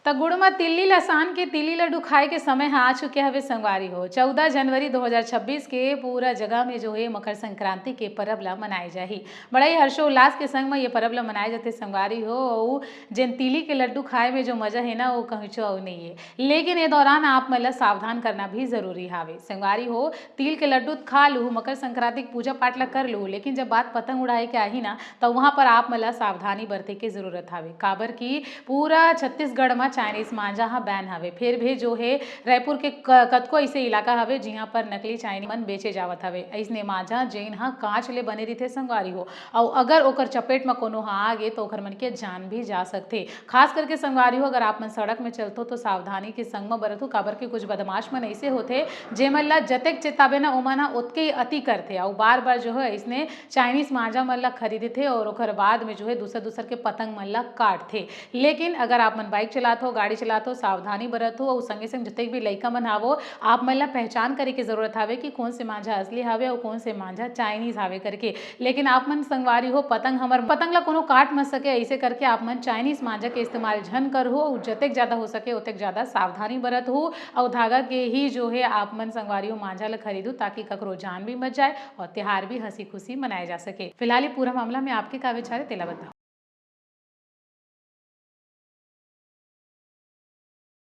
त गुड़ में तिल्ली लसान के तिल्ली लड्डू खाए के समय आ चुके हवे संगवारी हो। 14 जनवरी 2026 के पूरा जगह में जो है मकर संक्रांति के पर्व ला मनाए जाही। बड़ा ही हर्षोल्लास के संग में ये पर्व ला मनाए जाते संगवारी हो। और जिन तिल्ली के लड्डू खाए में जो मजा है ना वो कहीं और नहीं है। लेकिन ये दौरान आप मन ला सावधान करना भी जरूरी हावे संगवारी हो। तिल के लड्डू खा लू, मकर संक्रांति की पूजा पाठ ला कर लू, लेकिन जब बात पतंग उड़ाए के आही ना तो वहां पर आप मन ला सावधानी बरते के जरूरत हावे। काबर की पूरा छत्तीसगढ़ में चाइनीज मांजा हा बैन हवे। फिर भी जो है रायपुर के कतको ऐसे इलाका हवे जिहां पर नकली चाइनीज मन बेचे जावत हवे। ऐसने मांजा जेन हा कांच ले बने रहिथे संगवारी हो, और अगर ओकर चपेट में कोनो हा आगे तो ओकर मन के जान भी जा सकथे। खास करके संगवारी हो, अगर आप मन सड़क में चलतो तो सावधानी के संग में बरतो। काबर के कुछ बदमाश मन ऐसे होथे जेमन ला जतेक चेताबे ना ओमन हा ओतके अति करथे और बार बार जो है इसने चाइनीज मांजा मन ला खरीदथे और ओकर बाद में जो है दूसर दूसर के पतंग मन ला काटथे। लेकिन अगर आप मन बाइक चलात हो, गाड़ी चलात हो, सावधानी बरत हो और संगे संग जितने भी लइका मन आवो आप मन ला पहचान करे की जरूरत हावे कि कौन से मांझा असली हावे और कौन से मांझा चाइनीज हावे करके। लेकिन आप मन संगवारी हो पतंग ला कोनो काट मत सके ऐसे करके आप मन चाइनीज मांझा के इस्तेमाल झन कर हो। जतेक ज्यादा हो सके उतक ज्यादा सावधानी बरत हो और धागा के ही जो है आप मन संगवारी हो मांझा ला खरीदो ताकि ककरो जान भी बच जाए और त्योहार भी हंसी खुशी मनाए जा सके। फिलहाल पूरा मामला में आपके का विचार है तेला बताओ।